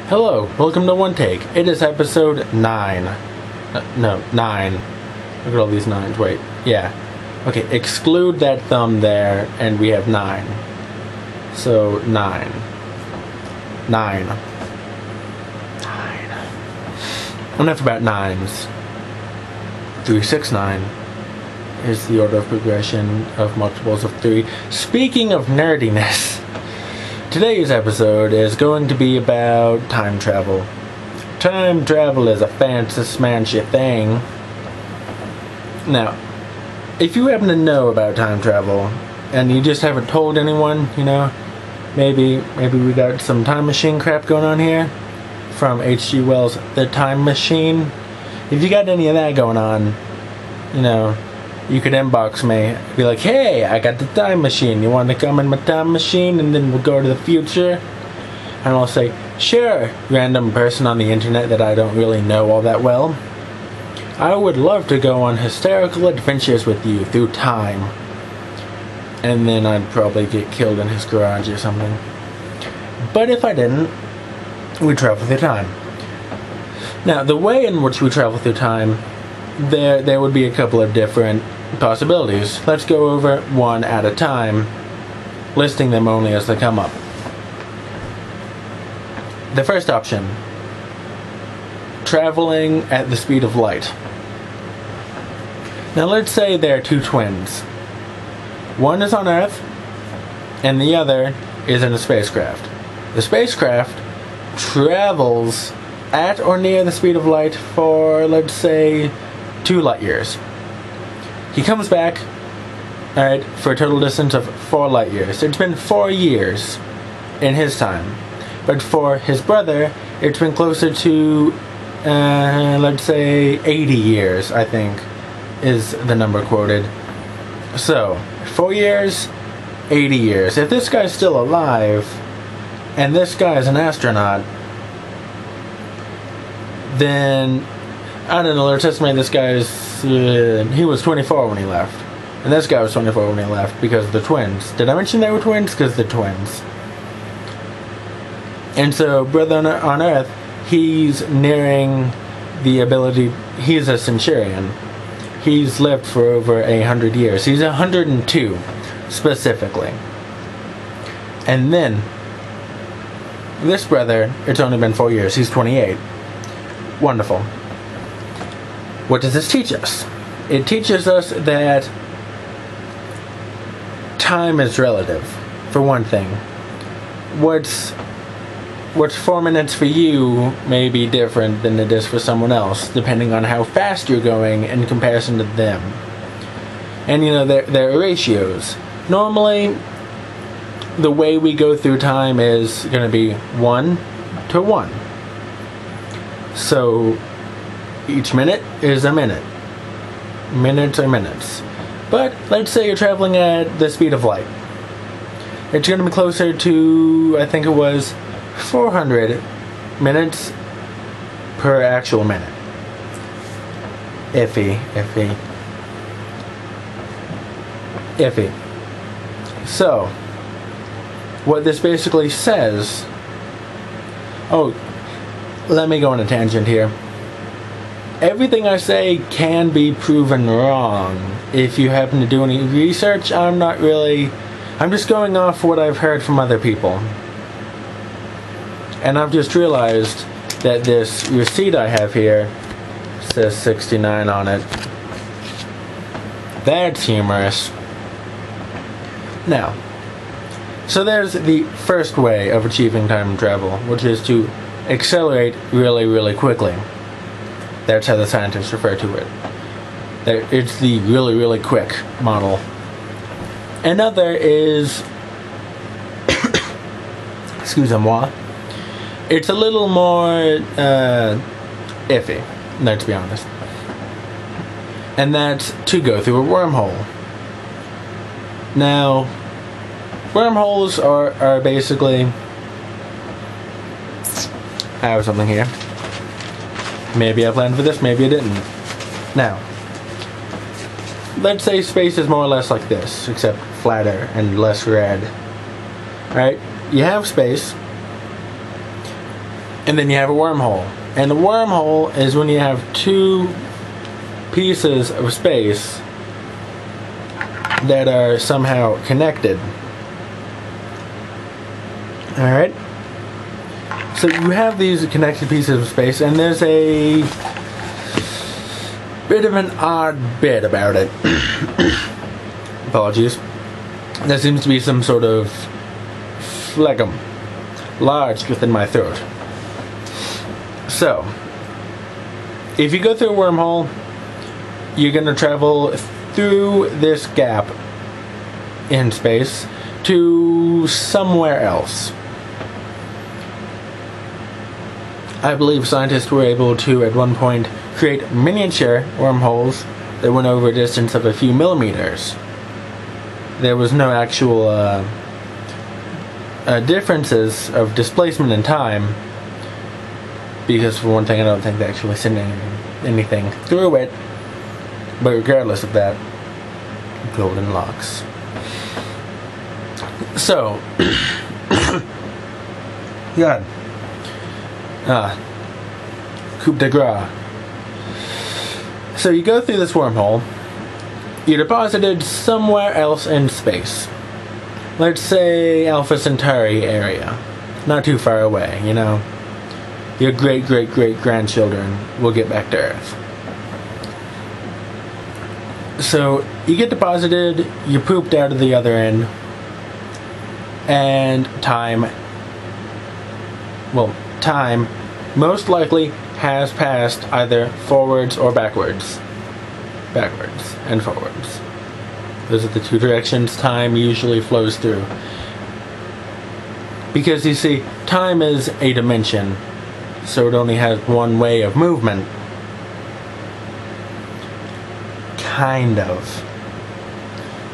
Hello, welcome to One Take. It is episode 9. No, 9. Look at all these 9s. Wait, yeah. Okay, exclude that thumb there, and we have 9. So, 9. 9. Enough about 9s. 3, 6, 9 is the order of progression of multiples of 3. Speaking of nerdiness, today's episode is going to be about time travel. Time travel is a fancy smanchy thing. Now, if you happen to know about time travel, and you just haven't told anyone, maybe we got some time machine crap going on here from H.G. Wells' The Time Machine. If you got any of that going on, you could inbox me, be like, hey, I got the time machine, you want to come in my time machine and then we'll go to the future? And I'll say, sure, random person on the internet that I don't really know all that well. I would love to go on hysterical adventures with you through time. And then I'd probably get killed in his garage or something. But if I didn't, we travel through time. Now, the way in which we travel through time, there would be a couple of different possibilities. Let's go over one at a time, listing them only as they come up. The first option, traveling at the speed of light. Now let's say there are two twins. One is on Earth, and the other is in a spacecraft. The spacecraft travels at or near the speed of light for, let's say, 2 light years. He comes back, alright, for a total distance of 4 light years. It's been 4 years in his time. But for his brother, it's been closer to, let's say, 80 years, I think, is the number quoted. So, 4 years, 80 years. If this guy's still alive, and this guy is an astronaut, then, I don't know, let's estimate this guy is, he was 24 when he left. And this guy was 24 when he left because of the twins. Did I mention they were twins? Because they're twins. And so, brother on Earth, he's nearing the ability, he's a centurion. He's lived for over 100 years. He's 102, specifically. And then, this brother, it's only been 4 years. He's 28. Wonderful. What does this teach us? It teaches us that time is relative, for one thing. What's 4 minutes for you may be different than it is for someone else, depending on how fast you're going in comparison to them. And there are ratios. Normally, the way we go through time is going to be 1 to 1. So, each minute is a minute. Minutes are minutes. But, let's say you're traveling at the speed of light. It's going to be closer to, I think it was, 400 minutes per actual minute. Iffy. So, what this basically says... Oh, let me go on a tangent here. Everything I say can be proven wrong. If you happen to do any research, I'm just going off what I've heard from other people. And I've just realized that this receipt I have here says 69 on it. That's humorous. Now, so there's the first way of achieving time travel, which is to accelerate really, really quickly. That's how the scientists refer to it. It's the really, really quick model. Another is, excusez-moi, it's a little more iffy, let's be honest. And that's to go through a wormhole. Now, wormholes are basically... I have something here. Maybe I planned for this, maybe I didn't. Now, let's say space is more or less like this, except flatter and less red. Alright, you have space, And then you have a wormhole. And the wormhole is when you have two pieces of space that are somehow connected. Alright? So you have these connected pieces of space, and there's a bit of an odd bit about it. Apologies. There seems to be some sort of phlegm lodged within my throat. So, if you go through a wormhole, you're going to travel through this gap in space to somewhere else. I believe scientists were able to, at one point, create miniature wormholes that went over a distance of a few millimeters. There was no actual differences of displacement in time, because for one thing I don't think they actually sent anything through it, but regardless of that, golden locks. So, God, coup de grace. So you go through this wormhole, you're deposited somewhere else in space. Let's say Alpha Centauri area, not too far away, you know. Your great-great-great-grandchildren will get back to Earth. So, you get deposited, you're pooped out of the other end, and time most likely has passed either forwards or backwards. Backwards and forwards. Those are the two directions time usually flows through. Because you see, time is a dimension, so it only has one way of movement. Kind of.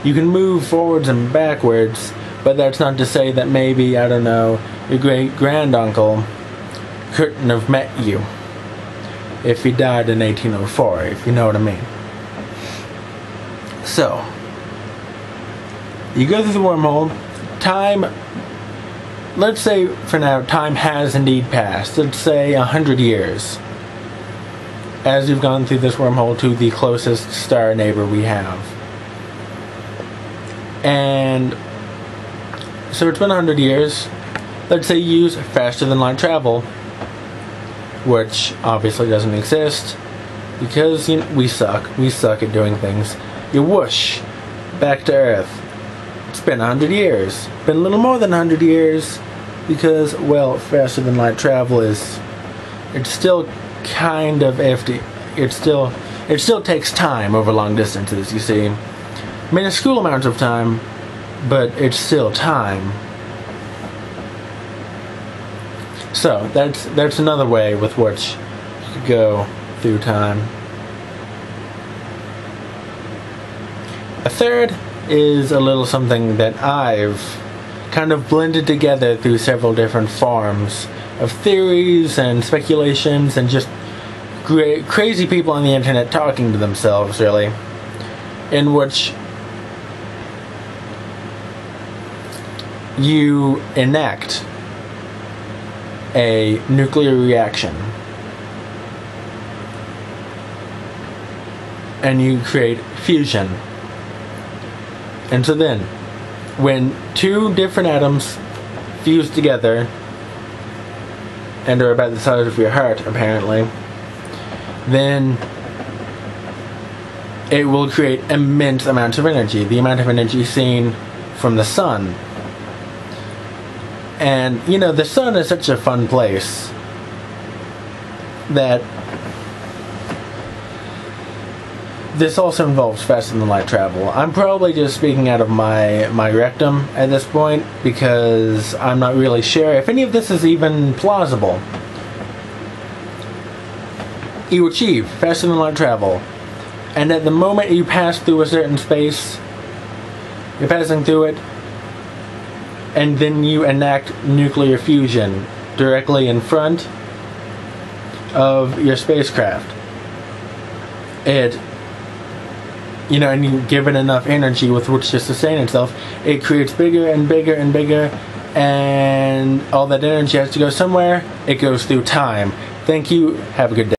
You can move forwards and backwards, but that's not to say that maybe, I don't know, your great-granduncle couldn't have met you if he died in 1804, if you know what I mean. So, you go through the wormhole, time, let's say for now, time has indeed passed. Let's say 100 years. As you've gone through this wormhole to the closest star neighbor we have. And so it's been 100 years. Let's say you use faster than light travel, which obviously doesn't exist because we suck. We suck at doing things. You whoosh back to Earth. It's been 100 years. Been a little more than 100 years because, well, faster than light travel is, it's still kind of empty. It still takes time over long distances, you see. Minuscule amounts of time, but it's still time. So that's another way with which you could go through time. A third is a little something that I've kind of blended together through several different forms of theories and speculations and just crazy people on the internet talking to themselves, really, in which you enact a nuclear reaction and you create fusion. And so then, when two different atoms fuse together and are about the size of your heart, apparently, then it will create immense amounts of energy. The amount of energy seen from the sun. And, you know, the sun is such a fun place that this also involves faster than light travel. I'm probably just speaking out of my rectum at this point because I'm not really sure if any of this is even plausible. You achieve faster than light travel, and at the moment you pass through a certain space, you're passing through it, and then you enact nuclear fusion directly in front of your spacecraft. And you give it enough energy with which to sustain itself, it creates bigger and bigger and bigger and all that energy has to go somewhere. It goes through time. Thank you. Have a good day.